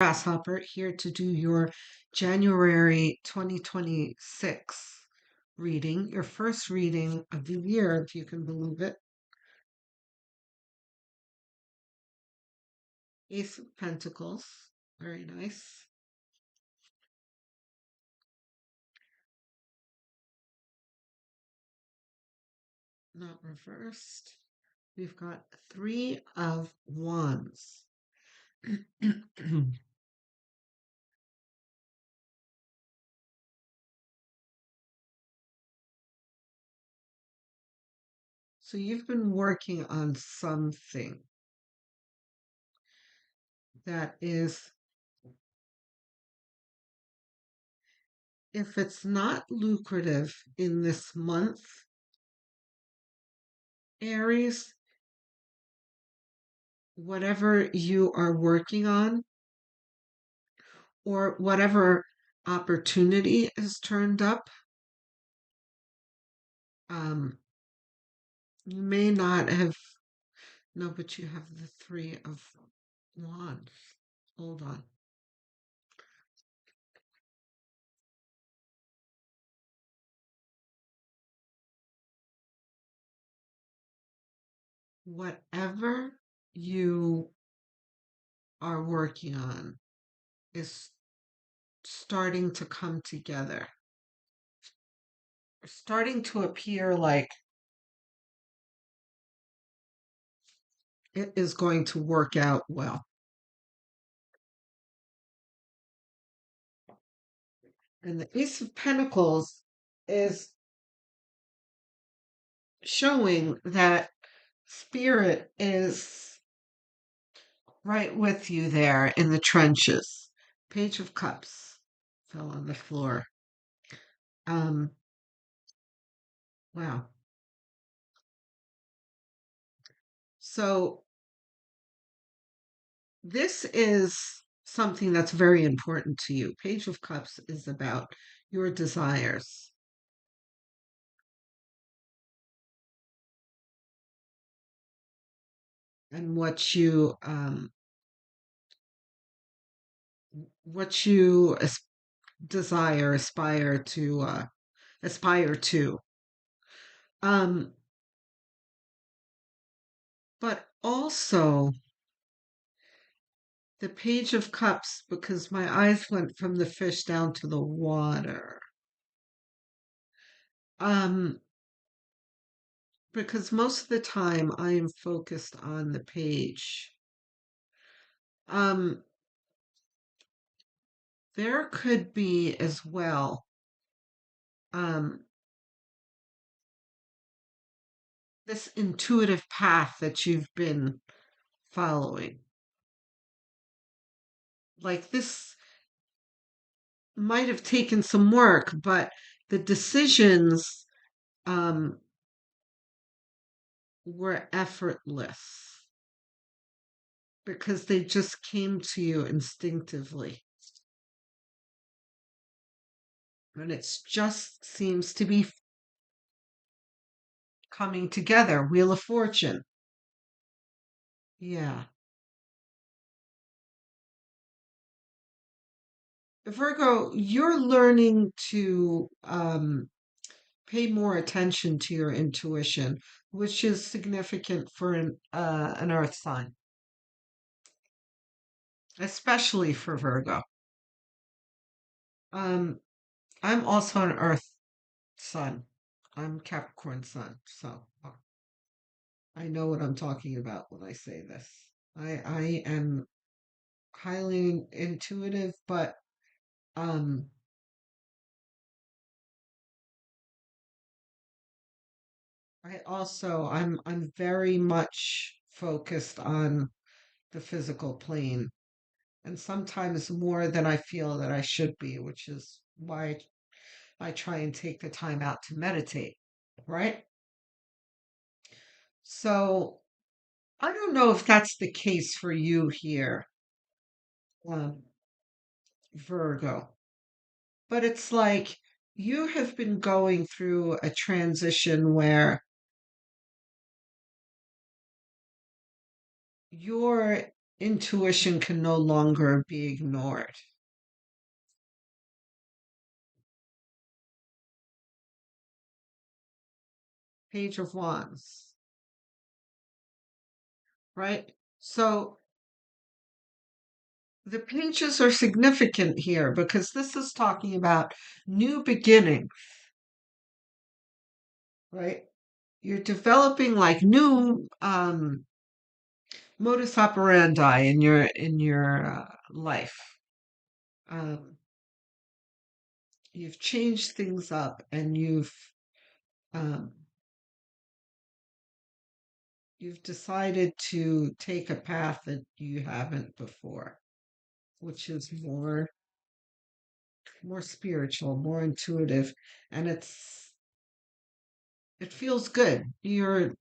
Grasshopper here to do your January 2026 reading, your first reading of the year, if you can believe it. Ace of Pentacles, very nice. Not reversed. We've got Three of Wands. So you've been working on something that is, if it's not lucrative in this month, Aries, whatever you are working on or whatever opportunity is turned up, um, you may not have, no, but you have the Three of Wands. Hold on. Whatever you are working on is starting to come together, starting to appear like it is going to work out well. And the Ace of Pentacles is showing that Spirit is right with you there in the trenches. Page of Cups fell on the floor. Um, wow. So this is something that's very important to you. Page of Cups is about your desires. And what you desire, aspire to. Um, but also the Page of Cups, because my eyes went from the fish down to the water. Um, because most of the time I am focused on the page. Um, there could be as well um, this intuitive path that you've been following. Like this might have taken some work, but the decisions um, were effortless because they just came to you instinctively. And it just seems to be coming together. Wheel of Fortune. Yeah. Virgo, you're learning to pay more attention to your intuition, which is significant for an earth sign, especially for Virgo. Um, I'm also an earth sun. I'm Capricorn sun, so I know what I'm talking about when I say this. I am highly intuitive, but um, I'm very much focused on the physical plane, and sometimes more than I feel that I should be, which is why I try and take the time out to meditate, right? So I don't know if that's the case for you here, um, Virgo, but it's like you have been going through a transition where your intuition can no longer be ignored. Page of Wands, right? So the pages are significant here because this is talking about new beginning, right? You're developing like new modus operandi in your life. Um, you've changed things up and um, you've decided to take a path that you haven't before, which is more spiritual, more intuitive, and it feels good. You're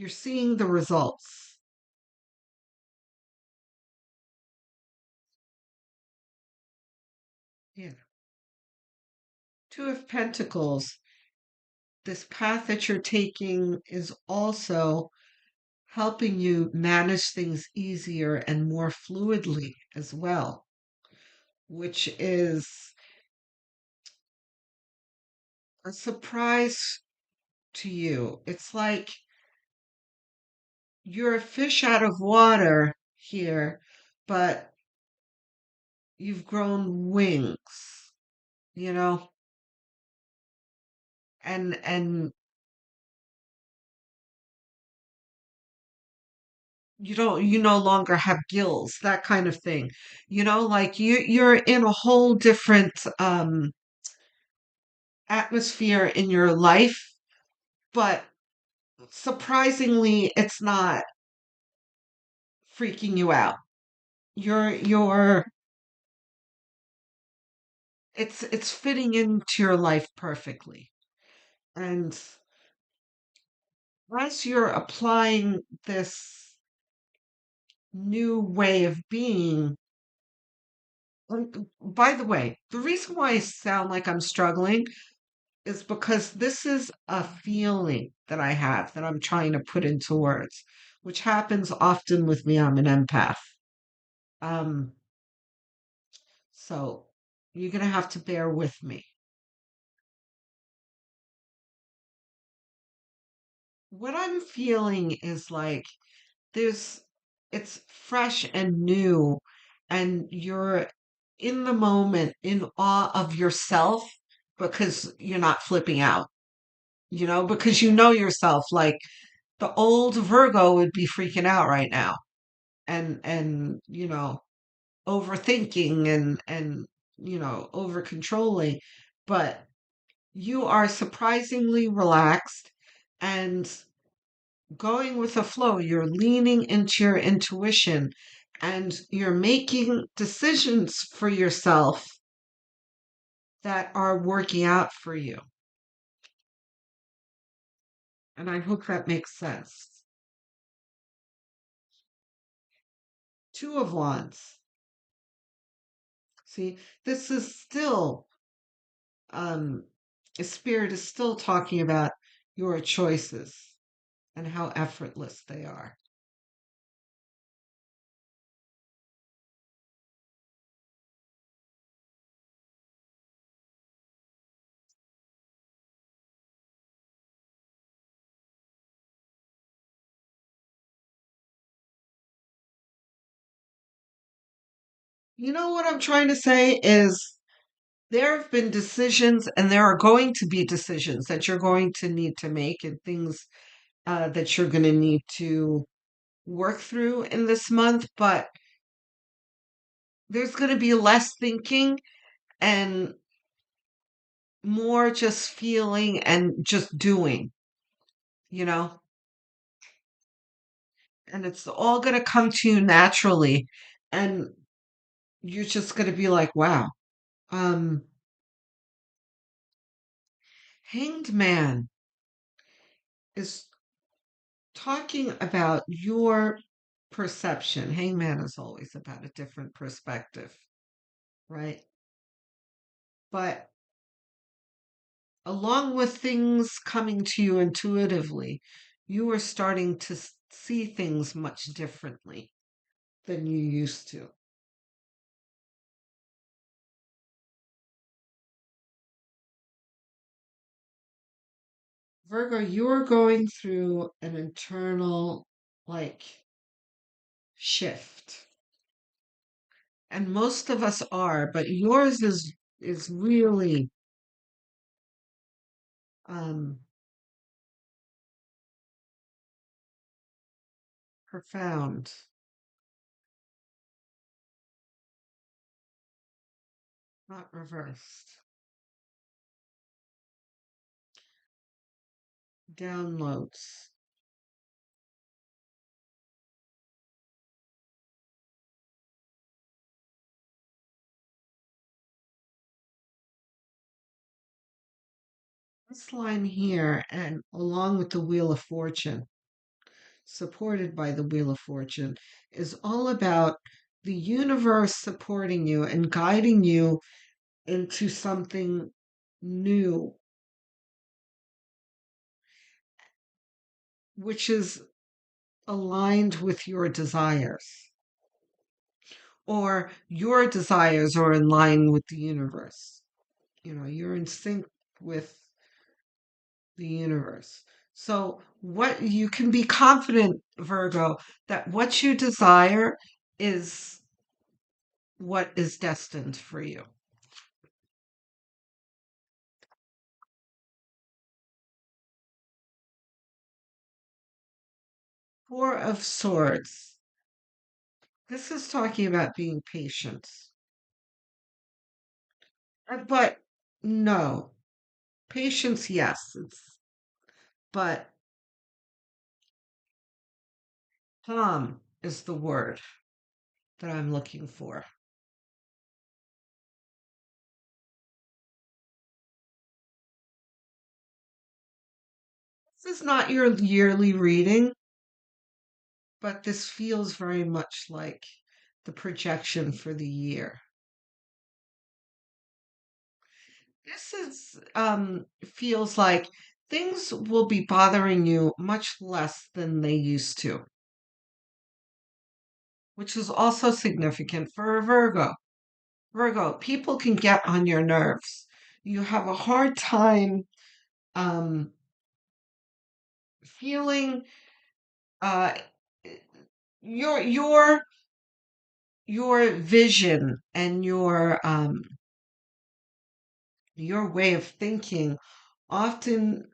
seeing the results. Yeah. Two of Pentacles. This path that you're taking is also helping you manage things easier and more fluidly as well, which is a surprise to you. It's like you're a fish out of water here, but you've grown wings, you know, and you no longer have gills, that kind of thing. You know, like you're in a whole different atmosphere in your life, but surprisingly it's not freaking you out. You're it's fitting into your life perfectly. And as you're applying this new way of being, by the way, the reason why I sound like I'm struggling is because this is a feeling that I have that I'm trying to put into words, which happens often with me. I'm an empath. Um, so you're gonna have to bear with me. What I'm feeling is like there's it's fresh and new, and you're in the moment in awe of yourself because you're not flipping out, because you know yourself. Like the old Virgo would be freaking out right now and overthinking and over controlling, but you are surprisingly relaxed and going with the flow. You're leaning into your intuition and you're making decisions for yourself that are working out for you. And I hope that makes sense. Two of Wands. See, this is still, um, Spirit is still talking about your choices and how effortless they are. You know what I'm trying to say is there have been decisions and there are going to be decisions that you're going to need to make and things that you're going to need to work through in this month, but there's going to be less thinking and more just feeling and just doing, you know, and it's all going to come to you naturally. And you're just going to be like, wow. Um, Hanged Man is talking about your perception. Hangman is always about a different perspective, right? But along with things coming to you intuitively, you are starting to see things much differently than you used to. Virgo, you're going through an internal like shift. And most of us are, but yours is really um profound, not reversed. Downloads. This line here, and along with the Wheel of Fortune, supported by the Wheel of Fortune, is all about the universe supporting you and guiding you into something new, which is aligned with your desires, or your desires are in line with the universe. You know, you're in sync with the universe. So, what you can be confident, Virgo, that what you desire is what is destined for you. Four of Swords. This is talking about being patient. But no, patience, yes, but calm is the word that I'm looking for. This is not your yearly reading, but this feels very much like the projection for the year. This is feels like things will be bothering you much less than they used to, which is also significant for a Virgo. Virgo, people can get on your nerves. You have a hard time um, feeling uh, your your your vision and your way of thinking often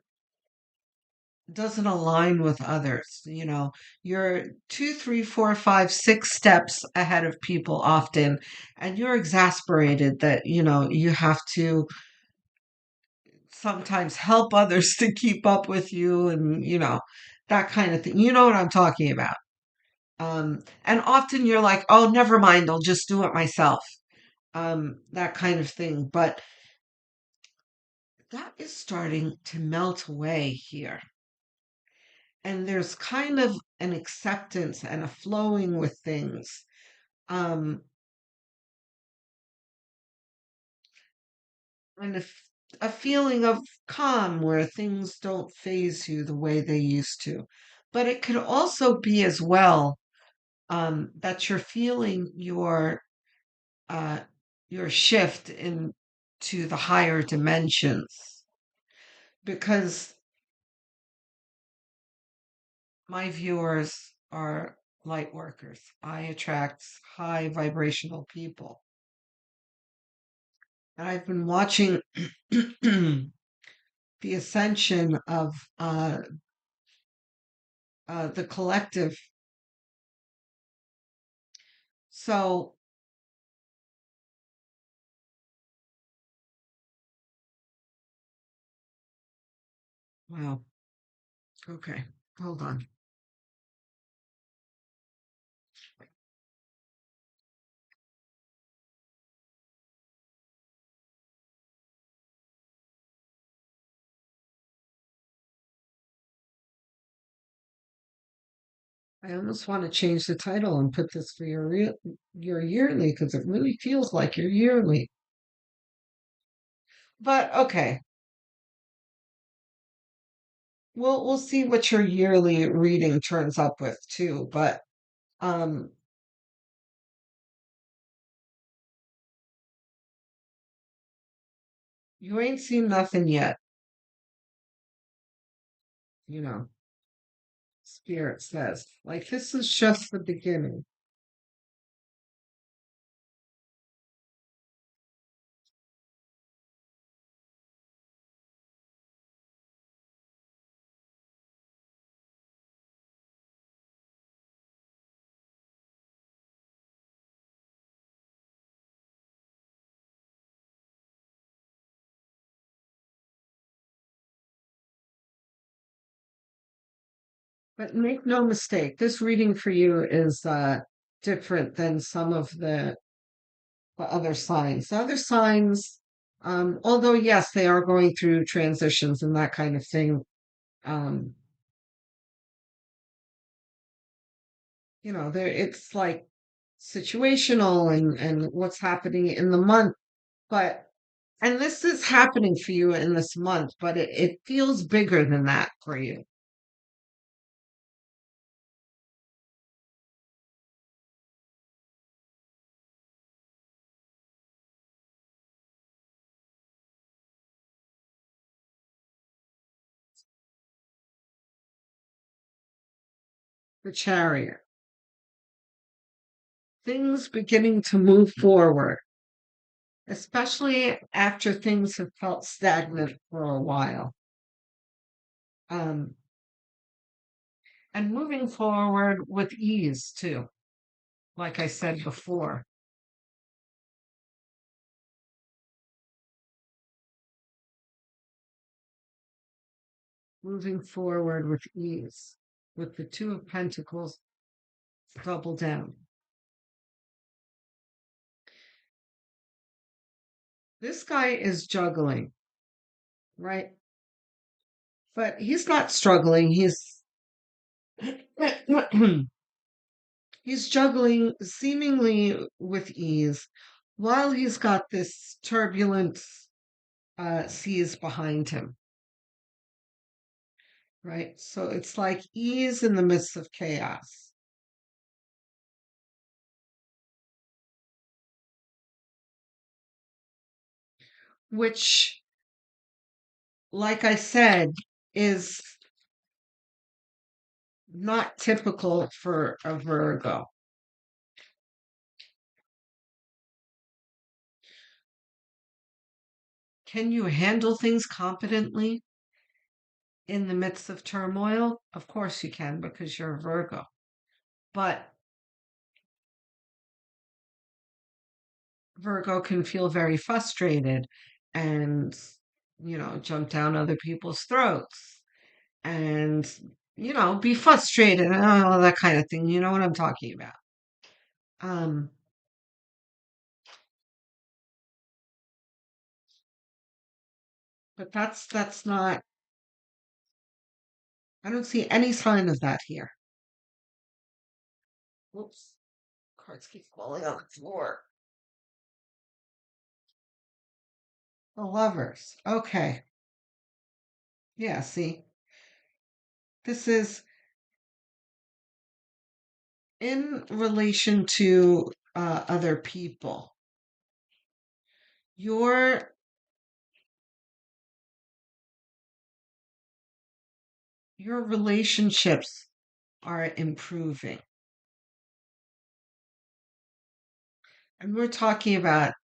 doesn't align with others. You know, you're two, three, four, five, six steps ahead of people often, and you're exasperated that, you know, you have to sometimes help others to keep up with you and, you know, that kind of thing. You know what I'm talking about. And often you're like, oh, never mind, I'll just do it myself. That kind of thing. But that is starting to melt away here. And there's kind of an acceptance and a flowing with things, um, and a feeling of calm where things don't phase you the way they used to. But it could also be as well that you're feeling uh, your shift into the higher dimensions because my viewers are light workers. I attract high vibrational people. And I've been watching the ascension of the collective. So, wow. Okay. Hold on. I almost want to change the title and put this for your yearly because it really feels like your yearly. But okay. we'll see what your yearly reading turns up with too, but um you ain't seen nothing yet, you know, Spirit says. Like this is just the beginning. But make no mistake, this reading for you is different than some of the other signs. The other signs, although yes, they are going through transitions and that kind of thing. Um, there it's like situational and what's happening in the month. But and this is happening for you in this month, but it feels bigger than that for you. The chariot. Things beginning to move forward, especially after things have felt stagnant for a while. Um, and moving forward with ease too, like I said before. Moving forward with ease, with the Two of Pentacles double down. This guy is juggling, right? But he's not struggling. He's juggling seemingly with ease while he's got this turbulent seas behind him, right? So it's like ease in the midst of chaos, which, like I said, is not typical for a Virgo. Can you handle things competently in the midst of turmoil? Of course you can because you're a Virgo. But Virgo can feel very frustrated and, jump down other people's throats and, be frustrated and all that kind of thing. You know what I'm talking about. Um, but that's not, I don't see any sign of that here. Whoops, cards keep falling on the floor. The lovers. Okay. Yeah, see, this is in relation to other people. Your your relationships are improving. And we're talking about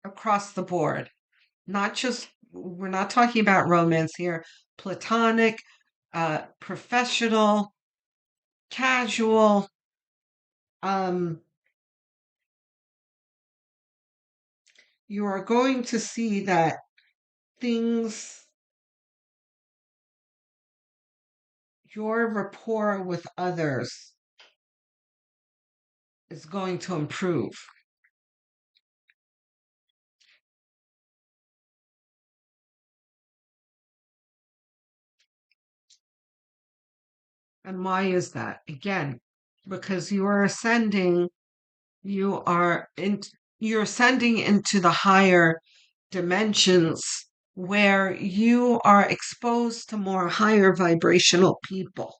across the board, not just, we're not talking about romance here, platonic, professional, casual. Um, you are going to see that things, your rapport with others is going to improve. And why is that? Again, because you are ascending, you are in, you're ascending into the higher dimensions where you are exposed to more higher vibrational people.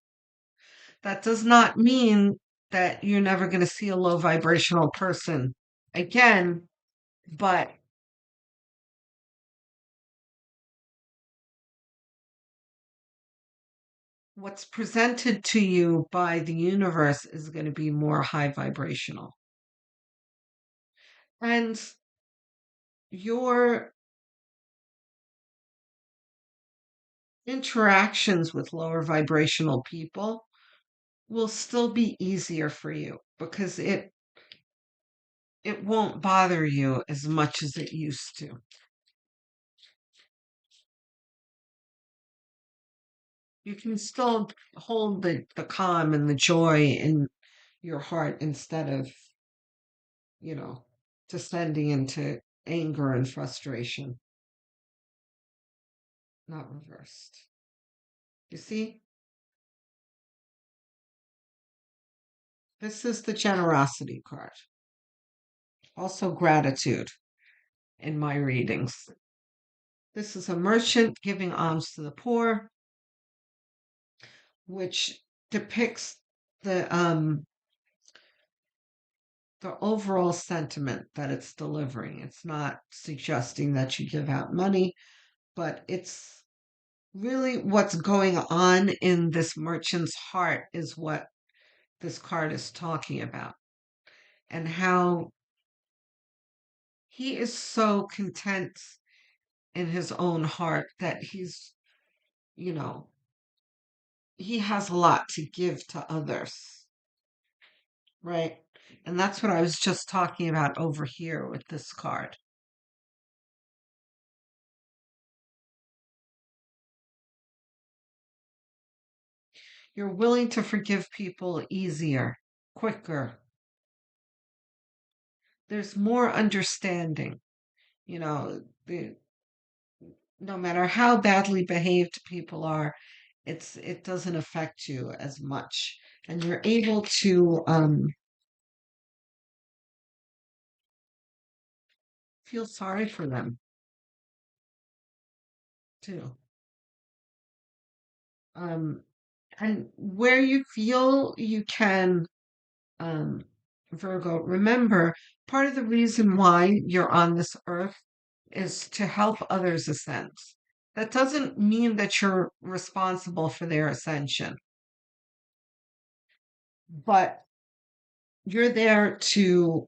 That does not mean that you're never going to see a low vibrational person again, but what's presented to you by the universe is going to be more high vibrational. And your interactions with lower vibrational people will still be easier for you because it won't bother you as much as it used to. You can still hold the calm and the joy in your heart instead of, you know, descending into anger and frustration, not reversed. You see, this is the generosity card, also gratitude in my readings. This is a merchant giving alms to the poor, which depicts the overall sentiment that it's delivering. It's not suggesting that you give out money, but it's really what's going on in this merchant's heart is what this card is talking about, and how he is so content in his own heart that you know, he has a lot to give to others, right? And that's what I was just talking about over here with this card. You're willing to forgive people easier, quicker. There's more understanding. You know, no matter how badly behaved people are, it doesn't affect you as much, and you're able to feel sorry for them too. Um, and where you feel you can, um, Virgo, remember part of the reason why you're on this earth is to help others ascend. That doesn't mean that you're responsible for their ascension, but you're there to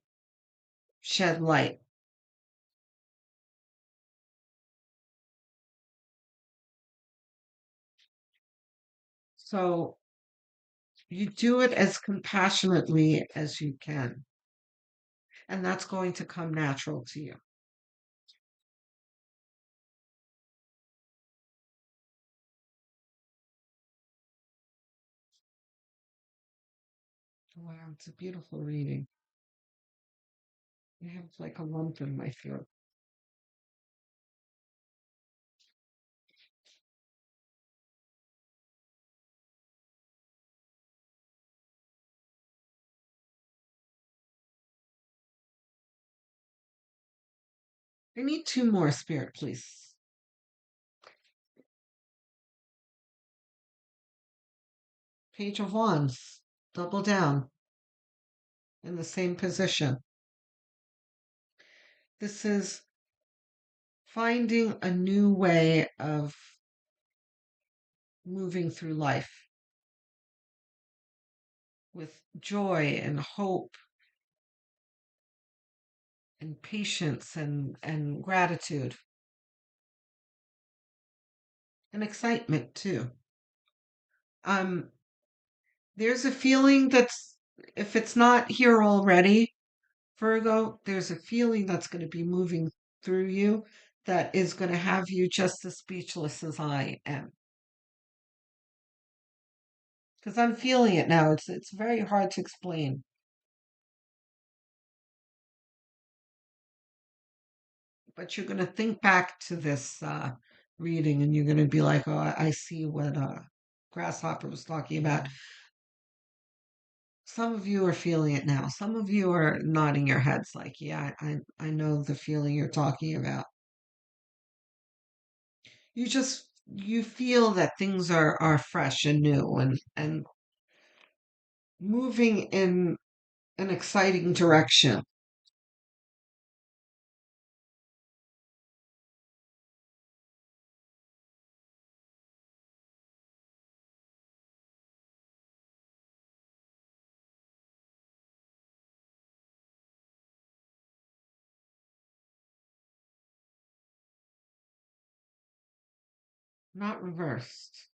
shed light. So you do it as compassionately as you can, and that's going to come natural to you. Wow, it's a beautiful reading. I have like a lump in my throat. I need two more, Spirit, please. Page of Wands, double down in the same position. This is finding a new way of moving through life with joy and hope and patience and gratitude and excitement too. Um, there's a feeling that's, if it's not here already, Virgo, there's a feeling that's going to be moving through you that is going to have you just as speechless as I am. Because I'm feeling it now. It's very hard to explain. But you're going to think back to this reading and you're going to be like, oh, I see what Grasshopper was talking about. Some of you are feeling it now. Some of you are nodding your heads like, yeah, I know the feeling you're talking about. you feel that things are fresh and new and moving in an exciting direction. Not reversed.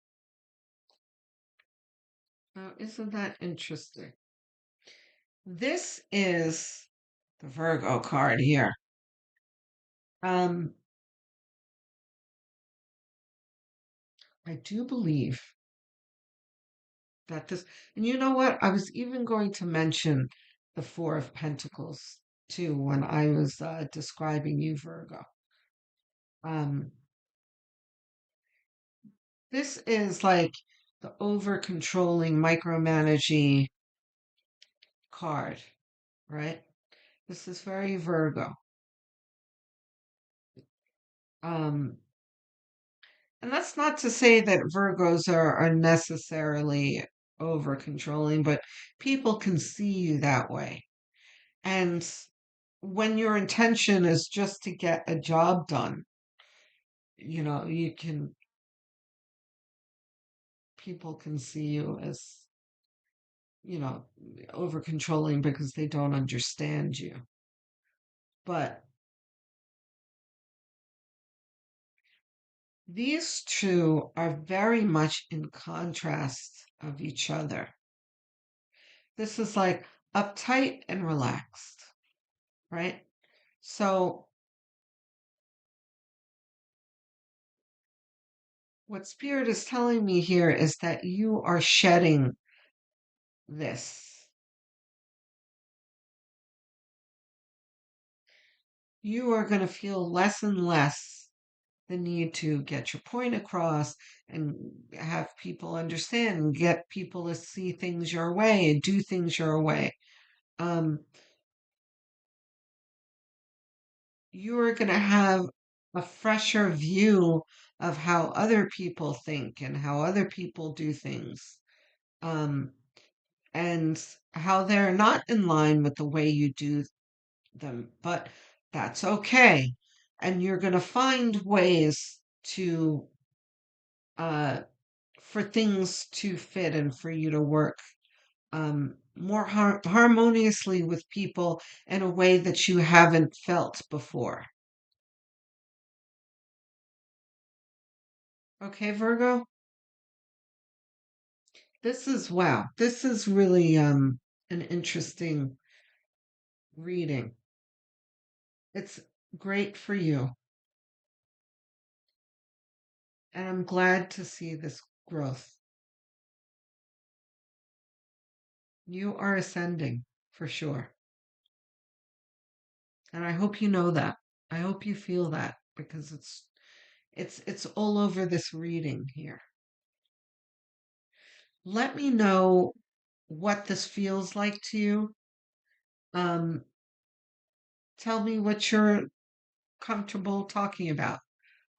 Now, isn't that interesting? This is the Virgo card here. Um, I do believe that this, and you know what? I was even going to mention the Four of Pentacles too when I was describing you, Virgo. Um, this is like the over controlling, micromanaging card, right? This is very Virgo. Um, and that's not to say that Virgos are necessarily over controlling, but people can see you that way. And when your intention is just to get a job done, you can, people can see you as, you know, over controlling because they don't understand you. But these two are very much in contrast of each other. This is like uptight and relaxed, right? So, what Spirit is telling me here is that you are shedding this. You are going to feel less and less the need to get your point across and have people understand and get people to see things your way and do things your way. Um, you are going to have a fresher view of how other people think and how other people do things. Um, and how they're not in line with the way you do them, but that's okay. And you're going to find ways to uh, for things to fit and for you to work more harmoniously with people in a way that you haven't felt before. Okay, Virgo? This is wow. This is really an interesting reading. It's great for you. And I'm glad to see this growth. You are ascending for sure. And I hope you know that. I hope you feel that because it's all over this reading here. Let me know what this feels like to you. Um, tell me what you're comfortable talking about.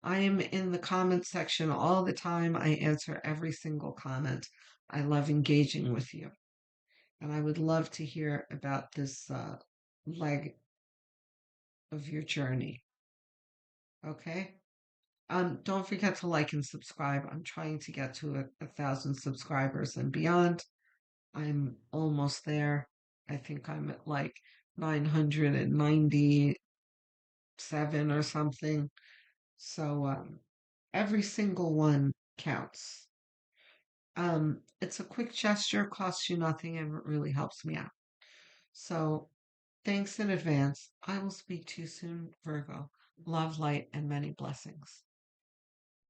I am in the comment section all the time. I answer every single comment. I love engaging with you. And I would love to hear about this leg of your journey. Okay? Don't forget to like and subscribe. I'm trying to get to 1,000 subscribers and beyond. I'm almost there. I think I'm at like 997 or something. So every single one counts. It's a quick gesture, costs you nothing, and it really helps me out. So thanks in advance. I will speak to you soon, Virgo. Love, light, and many blessings.